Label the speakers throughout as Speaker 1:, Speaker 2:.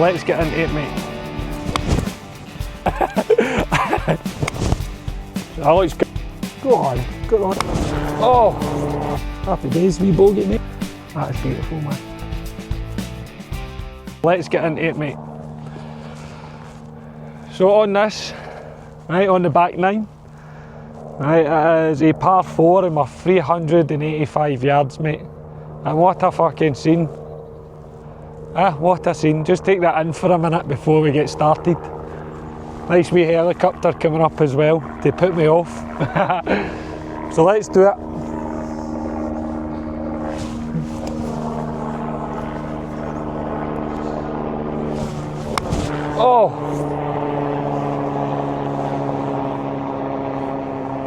Speaker 1: Let's get into it, mate. That looks good. Go on, go on. Oh, happy days, wee bogey, mate. That is beautiful, man. Let's get into it, mate. So on this, right, on the back nine, right, it is a par 4 in my 385 yards, mate. And what a fucking scene. What a scene. Just take that in for a minute before we get started. Nice wee helicopter coming up as well to put me off. So let's do it. Oh!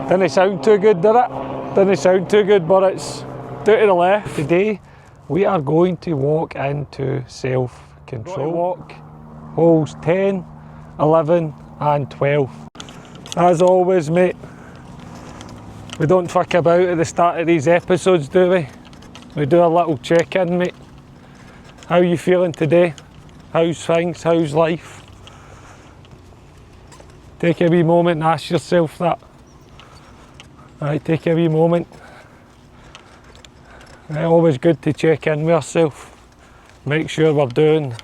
Speaker 1: Didn't sound too good, did it? Didn't sound too good, but it's due to the left. Today we are going to walk into self-control. Walk holes 10, 11 and 12. As always, mate, we don't fuck about at the start of these episodes, do we? We do a little check-in, mate. How you feeling today? How's things? How's life? Take a wee moment and ask yourself that. Right, take a wee moment. Right, always good to check in with ourselves. Make sure we're doing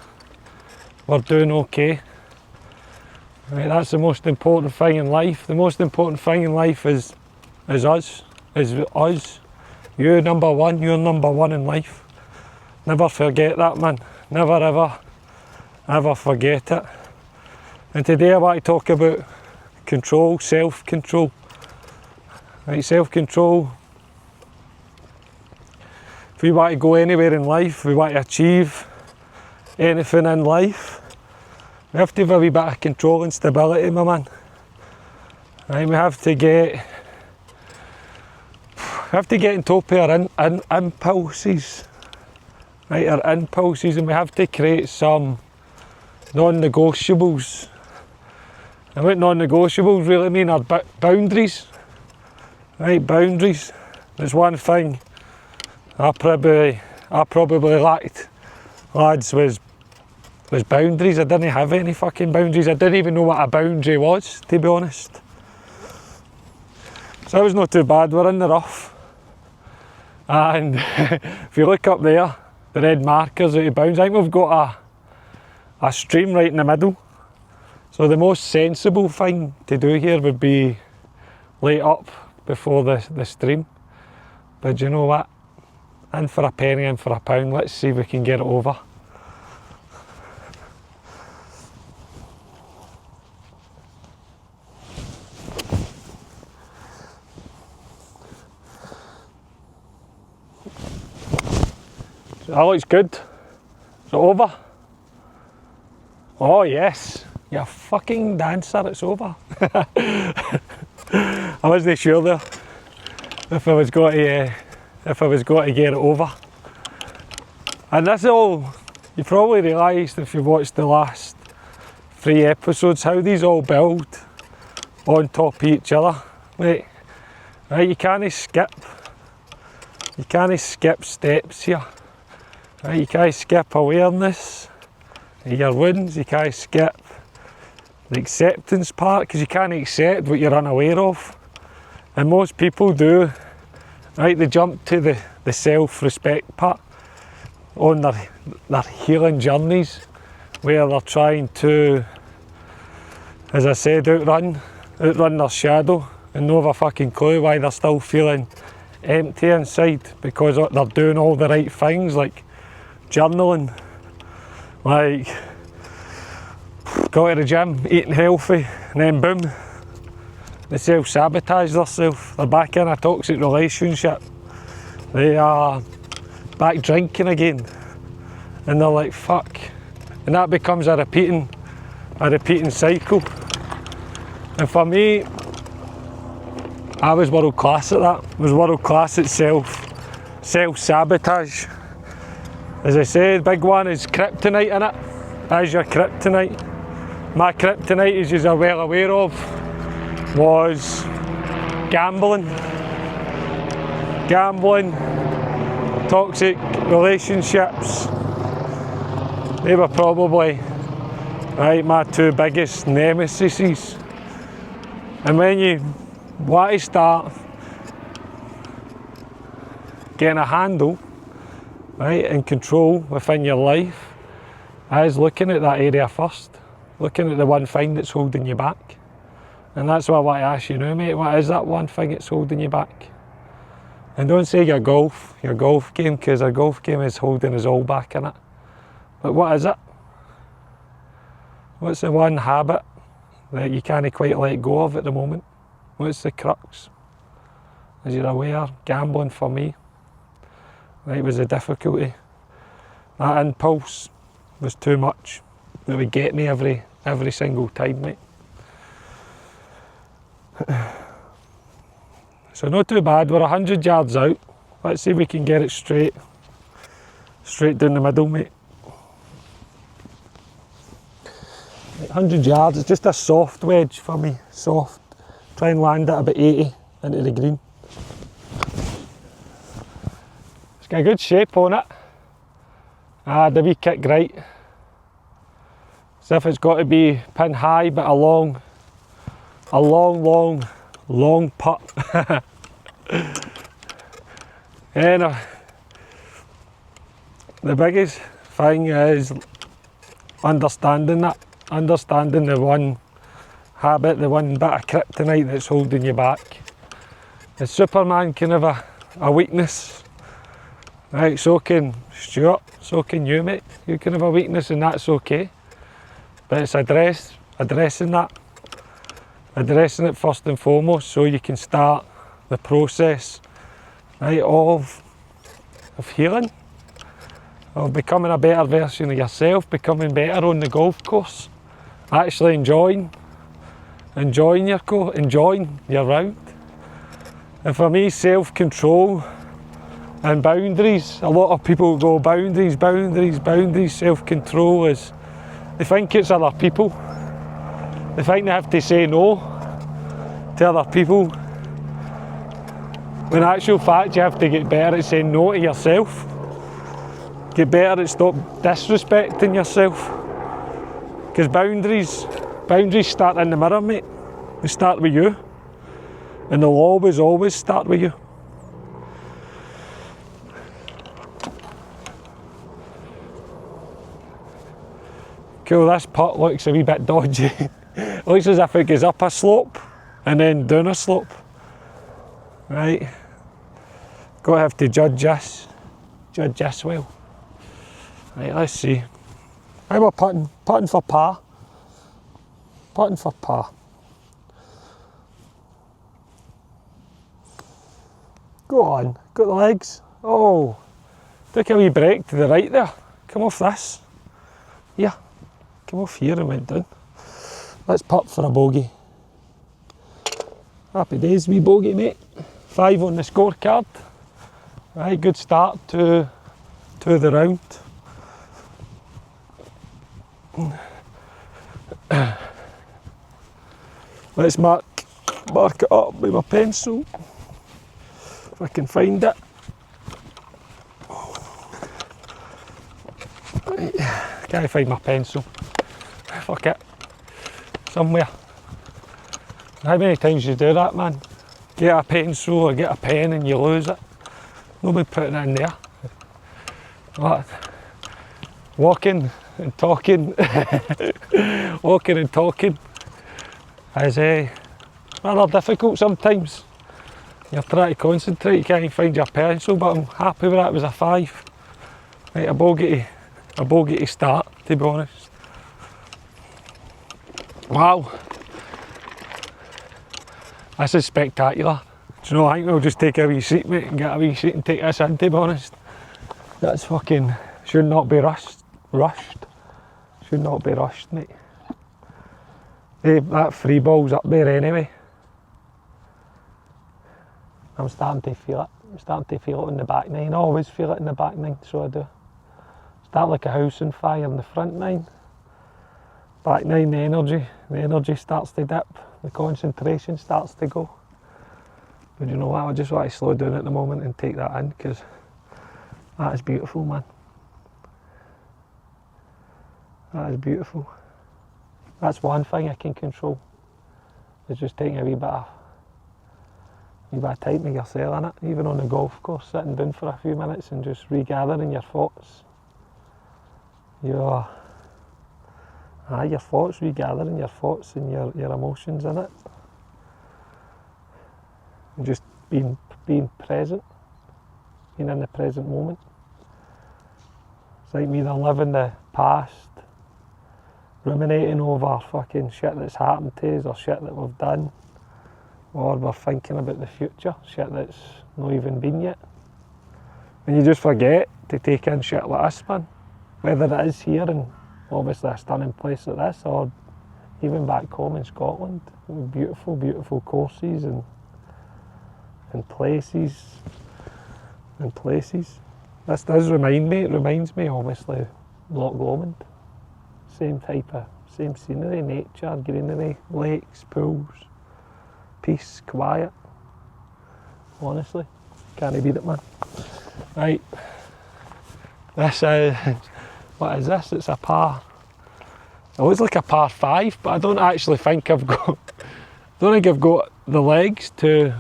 Speaker 1: okay. Right, that's the most important thing in life. The most important thing in life is us. You're number one. You're number one in life. Never forget that, man. Never ever forget it. And today I want to talk about control, self-control. Right, self-control. If we want to go anywhere in life, we want to achieve anything in life, we have to have a wee bit of control and stability, my man. Right, we have to get on top of our impulses. Right, our impulses, and we have to create some non-negotiables. And what non-negotiables really mean are boundaries. Right, boundaries. There's one thing I probably lacked, lads, was boundaries. I didn't have any fucking boundaries. I didn't even know what a boundary was, to be honest. So that was not too bad. We're in the rough. And if you look up there, the red markers at the bounds, I think we've got a stream right in the middle. So the most sensible thing to do here would be light up before the stream. But you know what? In for a penny, in for a pound. Let's see if we can get it over. That looks good. Is it over? Oh yes, you fucking dancer, it's over. I wasn't sure there if I was going to get it over. And that's all. You probably realised if you've watched the last 3 episodes how these all build on top of each other. Right, you can't skip steps here. Right, you can't skip awareness of your wins. You can't skip the acceptance part, because you can't accept what you're unaware of. And most people do. Right, they jump to the self-respect part on their healing journeys, where they're trying to, as I said, outrun their shadow and no have a fucking clue why they're still feeling empty inside, because they're doing all the right things, like journaling, like go to the gym, eating healthy, and then boom, they self-sabotage themselves. They're back in a toxic relationship. They are back drinking again. And they're like, fuck. And that becomes a repeating cycle. And for me, I was world class at that. I was world class at self-sabotage. As I said, big one is kryptonite in it. As your kryptonite. My kryptonite, as you are well aware of, was gambling, toxic relationships. They were probably Right, my two biggest nemesis. And when you want to start getting a handle, right, and control within your life, is looking at that area first, looking at the one thing that's holding you back. And that's what I want to ask you now, mate. What is that one thing that's holding you back? And don't say your golf game, because our golf game is holding us all back in it. But what is it? What's the one habit that you can't quite let go of at the moment? What's the crux? As you're aware, gambling for me, right, was a difficulty. That impulse was too much. It would get me every single time, mate. So not too bad, we're 100 yards out. Let's see if we can get it straight down the middle, mate. 100 yards, it's just a soft wedge for me, soft. Try and land it about 80 into the green. It's got a good shape on it. The wee kick right. So if it's got to be pin high, but a long putt. And the biggest thing is understanding the one habit, the one bit of kryptonite that's holding you back. And Superman can have a weakness, right? So can Stuart, so can you, mate. You can have a weakness and that's okay. But it's addressing it first and foremost, so you can start the process, right, of healing, of becoming a better version of yourself, becoming better on the golf course, actually enjoying your round. And for me, self-control and boundaries, a lot of people go boundaries, self-control is, they think it's other people. They think they have to say no to other people. When in actual fact, you have to get better at saying no to yourself. Get better at stop disrespecting yourself. Because boundaries start in the mirror, mate. They start with you. And they'll always start with you. Cool, this putt looks a wee bit dodgy. It looks as if it goes up a slope and then down a slope. Right, got to have to judge this well. Right, let's see. How we're putting for par. Go on, got the legs. Oh, took a wee break to the right there. Come off this. Yeah, come off here and went down. Let's putt for a bogey. Happy days, wee bogey, mate. 5 on the scorecard. Right, good start to the round. Let's mark it up with my pencil, if I can find it. Right, can't find my pencil. Fuck it. Somewhere. How many times you do that, man? Get a pencil or get a pen and you lose it. Nobody putting it in there. What? Walking and talking is rather difficult sometimes. You're trying to concentrate, you can't even find your pencil, but I'm happy with that. It was a 5. Right, a bogey to start, to be honest. Wow. This is spectacular. Do you know, I think we'll just take a wee seat, mate, and get a wee seat and take this in, to be honest. That's fucking, should not be rushed. Should not be rushed, mate. Hey, that free ball's up there anyway. I'm starting to feel it. I'm starting to feel it in the back nine. I always feel it in the back nine, so I do. Start like a house on fire in the front nine. Back nine, the energy starts to dip. The concentration starts to go. But you know what, I just want to slow down at the moment and take that in, because that is beautiful, man. That is beautiful. That's one thing I can control. It's just taking a wee bit of time with yourself in it. Even on the golf course, sitting down for a few minutes and just regathering your thoughts. Your thoughts, regathering your thoughts and your emotions in it. And just being present, being in the present moment. It's like me either living the past, ruminating over fucking shit that's happened to us or shit that we've done, or we're thinking about the future, shit that's not even been yet. And you just forget to take in shit like this, man. Whether it is here and obviously a stunning place like this, or even back home in Scotland, with beautiful, beautiful courses and places. This does reminds me obviously of Loch Lomond. Same scenery, nature, greenery, lakes, pools, peace, quiet. Honestly, can't beat it, man. Right, this is, what is this? It's a par. It looks like a par 5, but I don't actually think I've got the legs to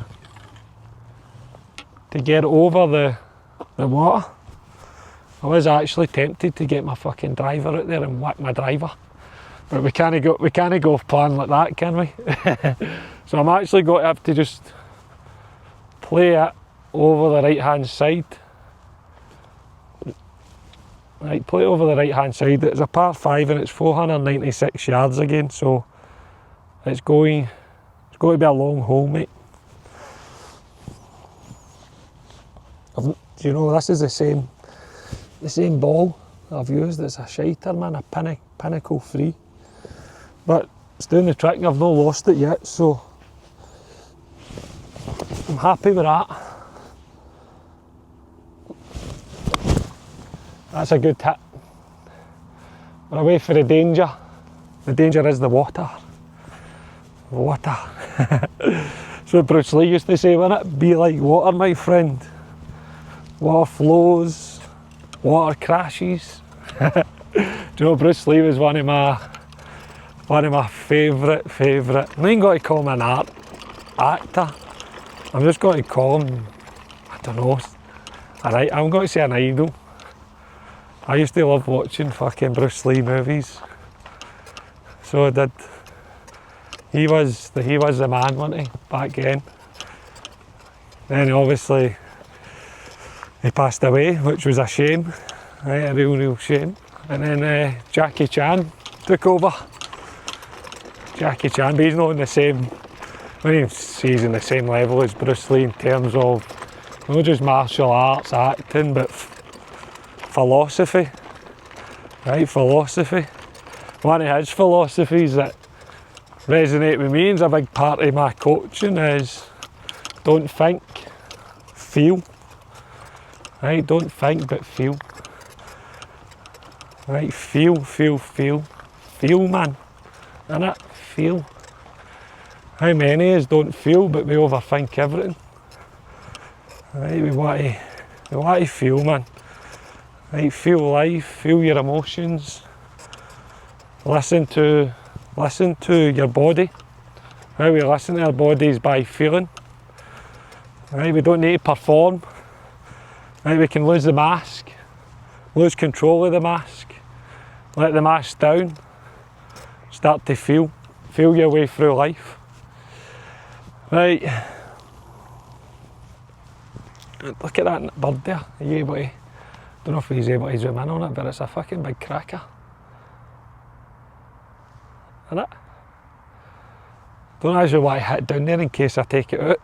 Speaker 1: get over the water. I was actually tempted to get my fucking driver out there and whack my driver, but we can't go off plan like that, can we? So I'm actually going to have to just play it over the right hand side. Right, play it over the right hand side. It's a par 5 and it's 496 yards again, so it's going to be a long hole, mate. Do you know, this is the same ball I've used. It's a shiter, man, a Pinnacle 3, but it's doing the trick and I've not lost it yet, so I'm happy with that. That's a good hit. We're away for the danger. The danger is the water. Water. So Bruce Lee used to say, wouldn't it? Be like water, my friend. Water flows, water crashes. Do you know, Bruce Lee was one of my favourite. I'm not even going to call him an actor. I'm just going to call him, I don't know. Alright, I'm going to say an idol. I used to love watching fucking Bruce Lee movies. So I did. He was the man, wasn't he, back then? Then obviously he passed away, which was a shame, right, a real shame. And then Jackie Chan took over. Jackie Chan, but he's not in the same, when he's in the same level as Bruce Lee in terms of not just martial arts, acting, but philosophy. Right, philosophy. One of his philosophies that resonate with me and is a big part of my coaching is don't think, feel. Right, don't think but feel. Right, feel, man. Innit? Feel. How many of us don't feel but we overthink everything? Right, we want to feel, man. Right, feel life, feel your emotions. Listen to your body. How we listen to our bodies by feeling. Right, we don't need to perform. Right, we can lose the mask, lose control of the mask, let the mask down, start to feel your way through life. Right, look at that bird there. Are you able to, don't know if he's able to zoom in on it, but it's a fucking big cracker. Isn't it? Don't actually want to hit down there in case I take it out.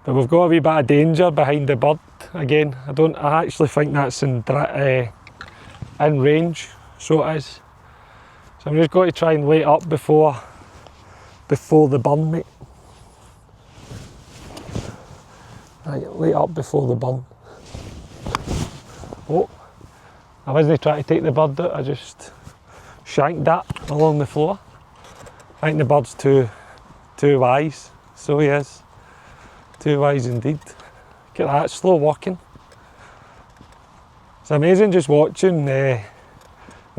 Speaker 1: But we've got a wee bit of danger behind the bird again. I actually think that's in range, so it is. So I'm just going to try and lay it up before the burn, mate. Right, lay it up before the burn. Oh, I wasn't trying to take the bird out, I just shanked that along the floor. I think the bird's too wise, so he is. Too wise indeed. Look at that, slow walking. It's amazing just watching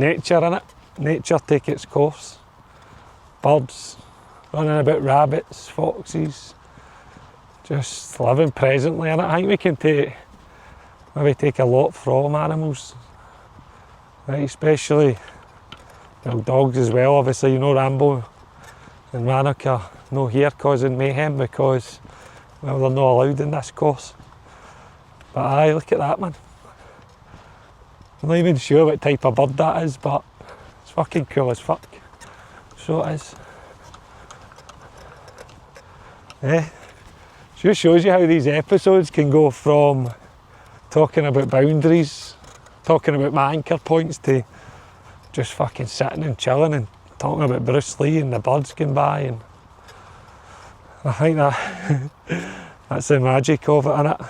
Speaker 1: nature in it. Nature take its course. Birds running about, rabbits, foxes, just living presently in it. I think we can maybe take a lot from animals, right? Especially dogs as well. Obviously, you know, Rambo and Rannoch are no here causing mayhem because, well, they're not allowed in this course. But aye, look at that, man. I'm not even sure what type of bird that is, but it's fucking cool as fuck. So it is. Yeah. Just shows you how these episodes can go from talking about boundaries, talking about my anchor points, to just fucking sitting and chilling and talking about Bruce Lee and the birds going by. And I think that's the magic of it, innit?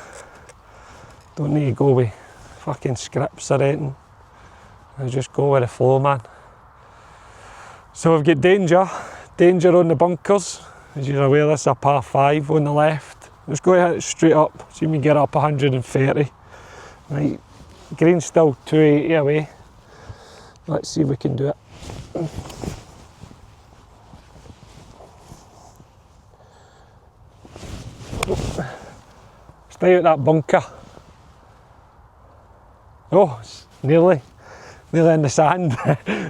Speaker 1: Don't need to go with fucking scripts or anything. I just go with the flow, man. So we've got danger on the bunkers. As you're aware, this is a par 5 on the left. Just go hit it straight up, see if we can get up 130. Right, green's still 280 away. Let's see if we can do it. Stay out that bunker. Oh, it's nearly in the sand.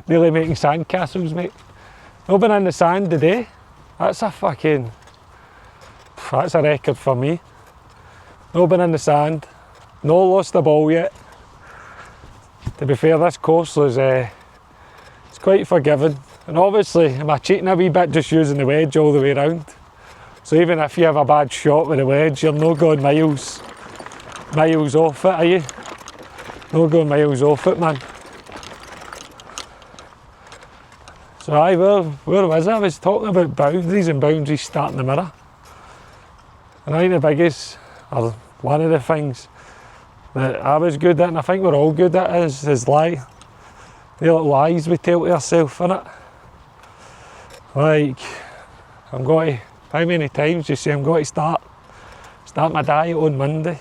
Speaker 1: Nearly making sand castles, mate. I've been in the sand today. That's a record for me. Not been in the sand. No lost the ball yet. To be fair, this course was it's quite forgiving. And obviously, am I cheating a wee bit just using the wedge all the way around? So even if you have a bad shot with the wedge, you're not going miles off it, are you? Not going miles off it, man. So aye, where was I? I was talking about boundaries and boundaries starting the mirror. And I think the biggest, or one of the things that I was good at, and I think we're all good at, is lie. The little lies we tell to ourselves, innit? Like, how many times do you say I'm going to start my diet on Monday?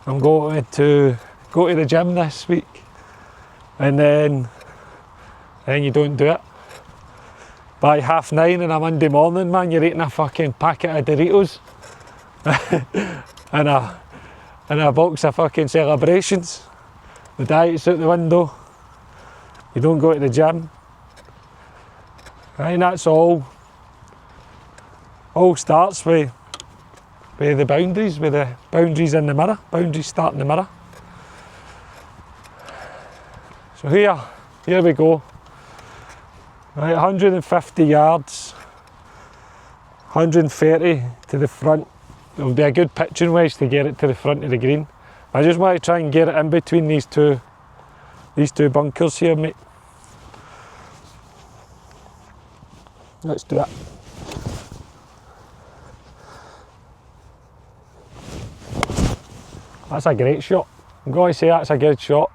Speaker 1: I'm going to go to the gym this week, and then you don't do it. By 9:30 on a Monday morning, man, you're eating a fucking packet of Doritos and a box of fucking Celebrations. The diet's out the window. You don't go to the gym. And that's all starts with the boundaries, with the boundaries in the mirror, boundaries start in the mirror. So here we go. Right, 150 yards, 130 to the front. It'll be a good pitching wedge to get it to the front of the green. I just want to try and get it in between these two bunkers here, mate. Let's do it. That's a great shot. I'm going to say that's a good shot.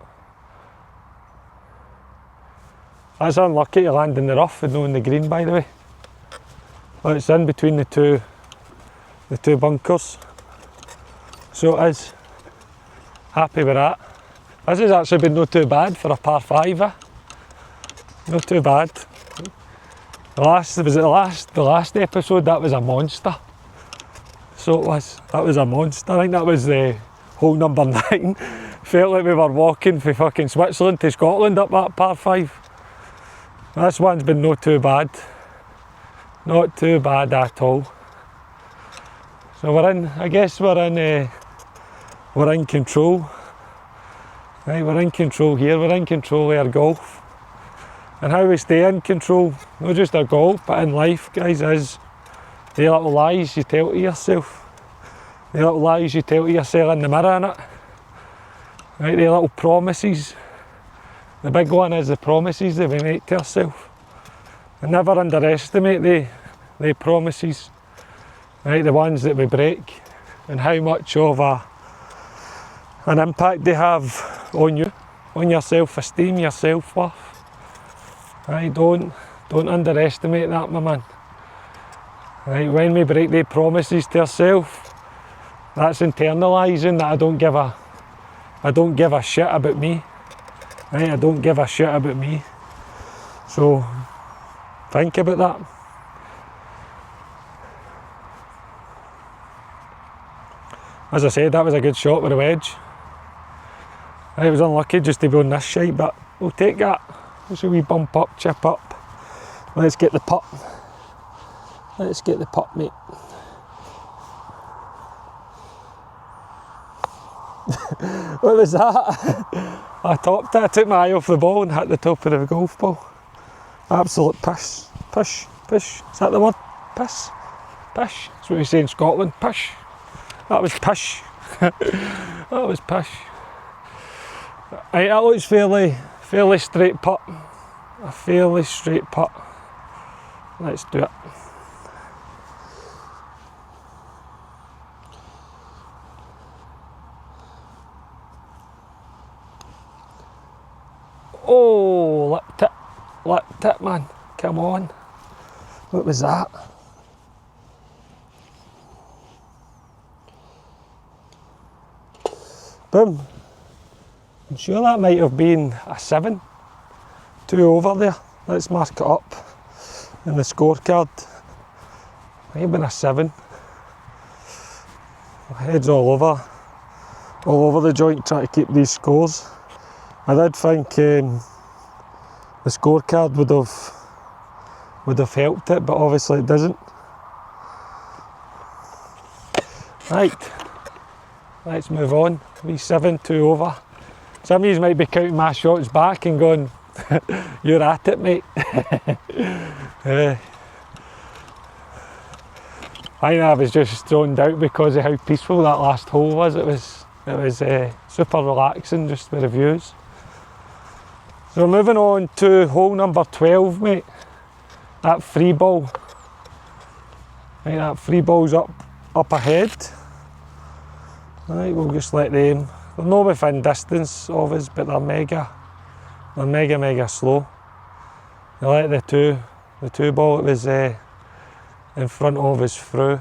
Speaker 1: That's unlucky to land in the rough and not in the green, by the way. But it's in between the two bunkers. So it is. Happy with that. This has actually been not too bad for a par 5. Not too bad. The last episode, that was a monster. So it was. That was a monster. I think that was the hole number 9. Felt like we were walking from fucking Switzerland to Scotland up that par 5. This one's been not too bad. Not too bad at all. So I guess we're in control. Right, we're in control here, we're in control of our golf. And how we stay in control, not just our golf, but in life, guys, is the little lies you tell to yourself. The little lies you tell to yourself in the mirror, innit? Right, the little promises. The big one is the promises that we make to ourselves. And never underestimate the promises, right? The ones that we break, and how much of an impact they have on you, on your self-esteem, your self-worth. Right? Don't underestimate that, my man. Right? When we break the promises to ourselves, that's internalising that I don't give a shit about me. Right, I don't give a shit about me. So think about that. As I said, that was a good shot with the wedge. It was unlucky just to be on this side, but we'll take that. Just a wee bump up, chip up. Let's get the putt. Let's get the putt, mate. What was that? I topped it. I took my eye off the ball and hit the top of the golf ball. Absolute piss. Pish. Pish. Is that the word? Piss? Pish. That's what we say in Scotland. Pish. That was pish. That was pish. Right, that looks fairly straight putt. A fairly straight putt. Let's do it. Oh, lipped it, man. Come on. What was that? Boom. I'm sure that might have been a 7. 2 over there. Let's mark it up in the scorecard. Might have been a 7. My head's all over the joint trying to keep these scores. I did think the scorecard would have helped it, but obviously it doesn't. Right, let's move on. Wee 7, 2 over. Some of you might be counting my shots back and going, you're at it, mate. I think I was just zoned out because of how peaceful that last hole was. It was super relaxing just with the views. So moving on to hole number 12, mate. That free ball. Right, that free ball's up ahead. Right, we'll just let them. They're not within distance of us, but they're mega slow. They let the two ball that was in front of us through.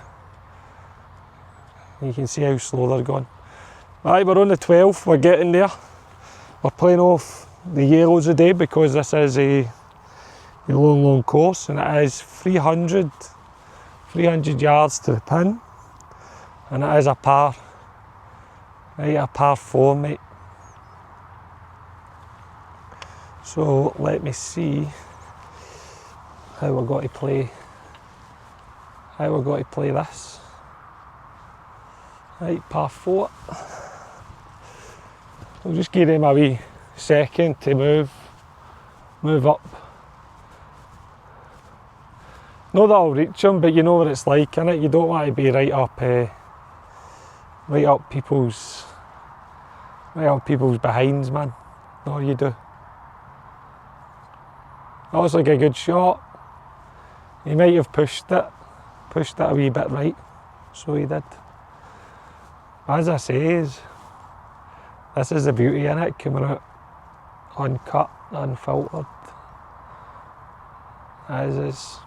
Speaker 1: You can see how slow they're going. Right, we're on the 12th, we're getting there. We're playing off the yellows today because this is a long course, and it is 300 yards to the pin, and it is a par. Right, a par 4, mate. So let me see how we're going to play this. Right, par 4. We'll just give him a wee second to move up. Not that I'll reach him, but you know what it's like, innit? You don't want to be right up people's behinds, man. No, you do. That was like a good shot. He might have pushed it a wee bit right, so he did. As I say, this is the beauty in it, coming out uncut, unfiltered. As is.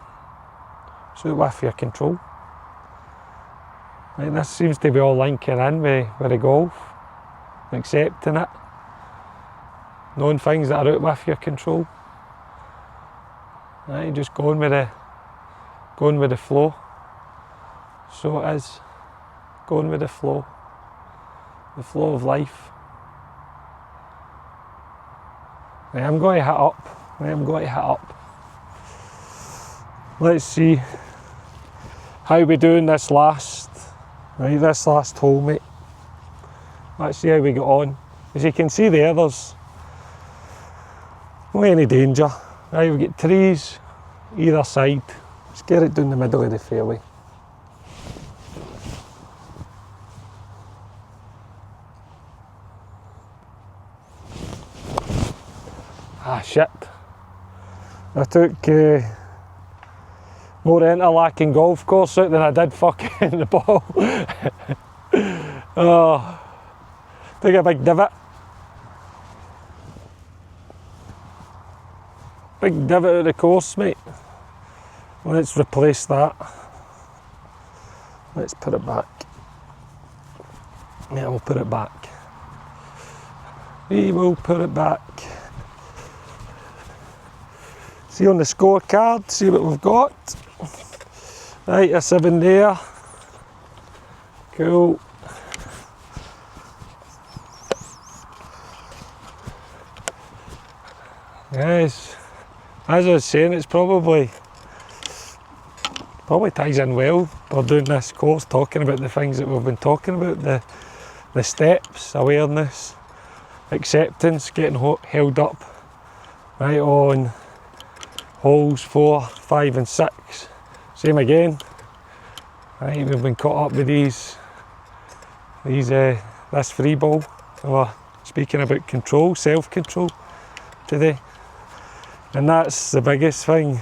Speaker 1: So with your control. Like, this seems to be all linking in with the golf, accepting it, knowing things that are out with your control. Right, just going with the flow. So it is, going with the flow of life. Right, I'm going to hit up. Let's see how we doing this last hole, mate. Let's see how we get on. As you can see there's no any danger. Right, we get trees either side. Let's get it down the middle of the fairway. Ah, shit. I took more interlocking golf course out than I did fucking the ball. Oh, took a big divot. Big divot of the course, mate. Let's replace that. Let's put it back. Yeah, we'll put it back. We will put it back. See on the scorecard, see what we've got. Right, a 7 there. Cool. Yes, as I was saying, it's probably ties in well. We're doing this course talking about the things that we've been talking about, the steps, awareness, acceptance, getting held up, right, on holes 4, 5 and 6. Same again, right, we've been caught up with this free ball. We're speaking about control, self-control today. And that's the biggest thing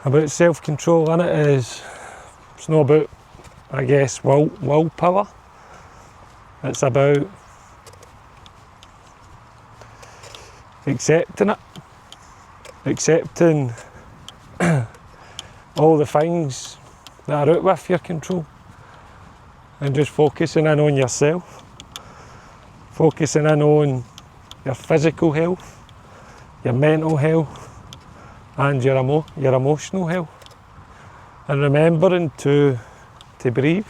Speaker 1: about self-control, and it's not about, I guess, willpower. It's about accepting it, accepting all the things that are out with your control, and just focusing in on yourself, focusing in on your physical health, your mental health, and your emotional health, and remembering to breathe,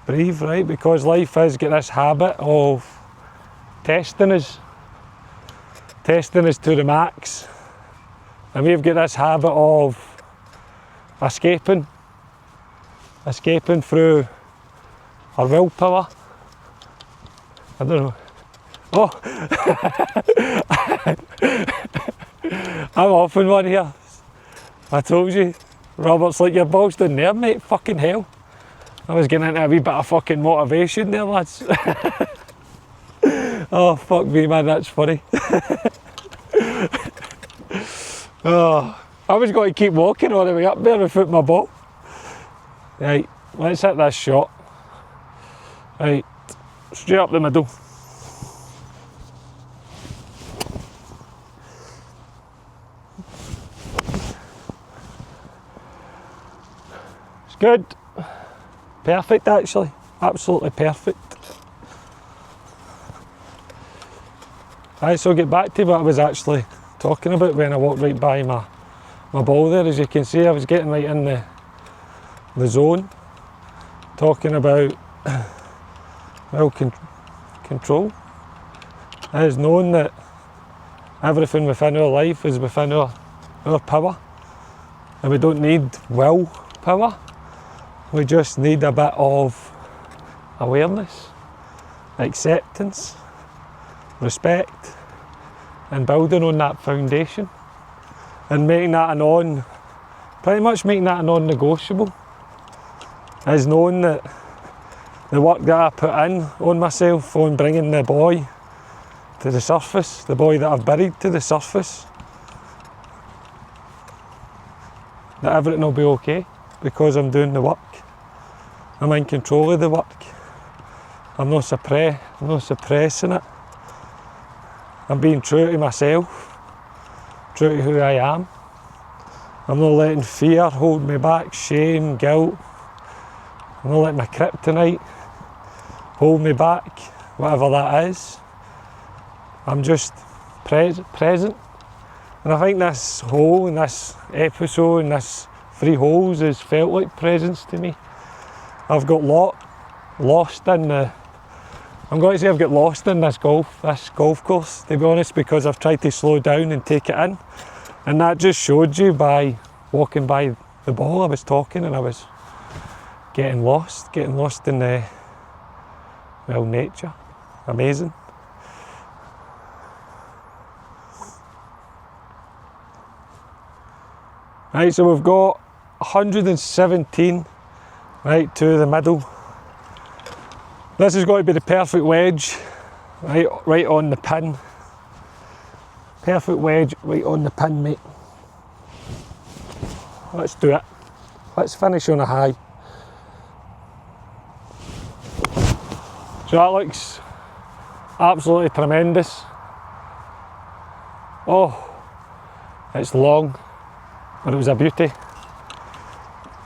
Speaker 1: right, because life has got this habit of testing us to the max, and we've got this habit of escaping through our willpower. I don't know. Oh, I'm off in one here. I told you, Robert's like, your ball's down there, mate. Fucking hell. I was getting into a wee bit of fucking motivation there, lads. Oh, fuck me, man, that's funny. Oh, I was going to keep walking all the way up there without my ball. Right, let's hit this shot. Right, straight up the middle. It's good. Perfect, actually. Absolutely perfect. Right, so I'll get back to what I was actually talking about when I walked right by my ball there. As you can see, I was getting right in the zone, talking about control. It is known that everything within our life is within our power, and we don't need willpower. We just need a bit of awareness, acceptance, respect, and building on that foundation, and pretty much making that a non-negotiable. Is knowing that the work that I put in on myself, on bringing the boy to the surface, the boy that I've buried to the surface, that everything will be okay because I'm doing the work. I'm in control of the work. I'm not suppressing it. I'm being true to myself, true to who I am. I'm not letting fear hold me back, shame, guilt. I'm not letting my kryptonite hold me back, whatever that is. I'm just present. And I think this hole and this episode and this 3 holes has felt like presence to me. I've got lost in I'm going to say I've got lost in this golf course, to be honest, because I've tried to slow down and take it in. And that just showed you by walking by the ball. I was talking and I was getting lost in nature. Amazing. Right, so we've got 117 right to the middle. This is going to be the perfect wedge, right on the pin. Perfect wedge right on the pin, mate. Let's do it. Let's finish on a high. So that looks absolutely tremendous. Oh, it's long, but it was a beauty.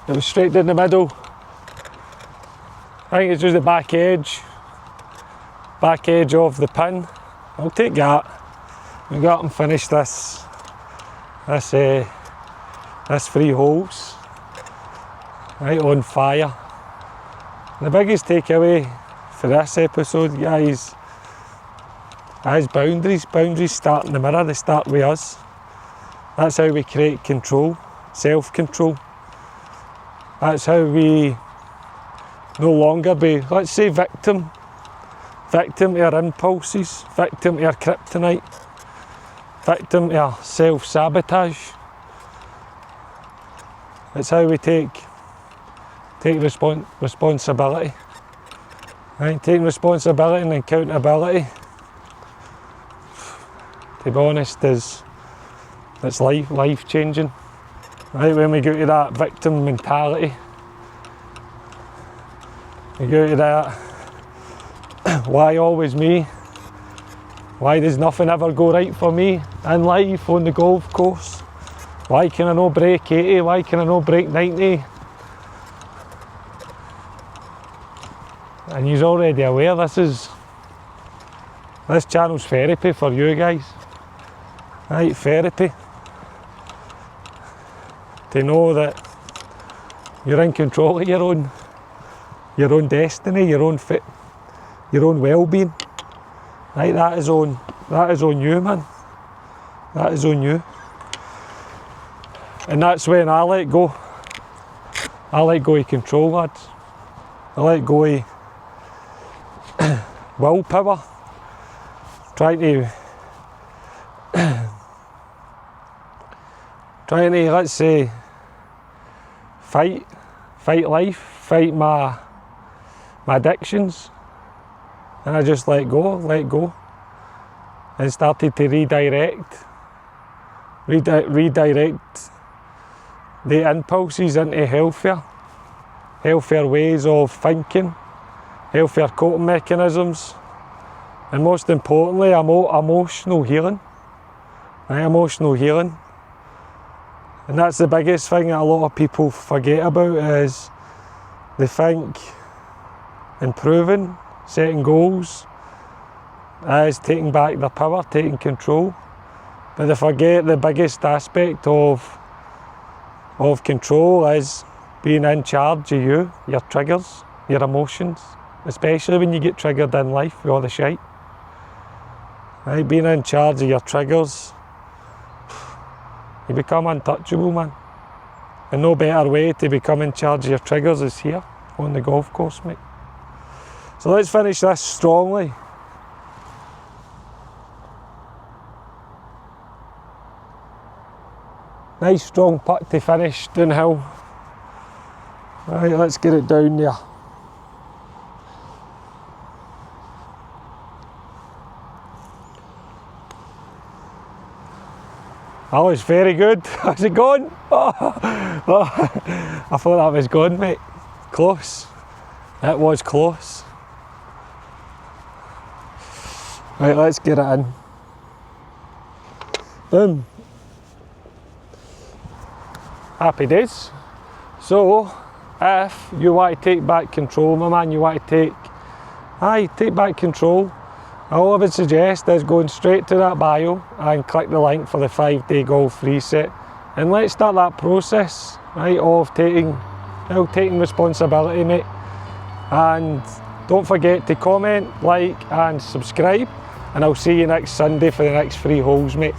Speaker 1: It was straight down the middle. I think it's just the back edge of the pin. I'll take that. We'll go up and finish this this 3 holes, right, on fire. And the biggest takeaway for this episode, guys, is boundaries. Boundaries start in the mirror, they start with us. That's how we create control, self-control. That's how we no longer be, let's say, victim to our impulses, victim to our kryptonite, victim to our self-sabotage. It's how we take responsibility. Right? Taking responsibility and accountability, to be honest, it's life changing. Right? When we go to that victim mentality, we go to that, why always me? Why does nothing ever go right for me in life, on the golf course? Why can I not break 80? Why can I not break 90? And you're already aware this channel's therapy for you guys. Right, therapy. To know that you're in control of your own destiny, your own well-being. Right, that is on you, man. That is on you. And that's when I let go. I let go of control, lads. I let go of willpower. Trying to, let's say, fight life, fight my addictions. And I just let go, and started to redirect the impulses into healthier ways of thinking, healthier coping mechanisms, and most importantly, emotional healing. Right, emotional healing. And that's the biggest thing that a lot of people forget about, is they think improving, setting goals, is taking back their power, taking control. But they forget the biggest aspect of control is being in charge of you, your triggers, your emotions, especially when you get triggered in life with all the shite. Right, being in charge of your triggers, you become untouchable, man. And no better way to become in charge of your triggers is here on the golf course, mate. So let's finish this strongly. Nice strong putt to finish downhill. Right, let's get it down there. That was very good. How's it gone? Oh, I thought that was gone, mate. Close. It was close. Right, let's get it in. Boom. Happy days. So, if you want to take back control, my man, you want to take back control, all I would suggest is going straight to that bio and click the link for the 5-day golf reset, and let's start that process, right, of taking responsibility, mate. And don't forget to comment, like and subscribe, and I'll see you next Sunday for the next 3 holes, mate.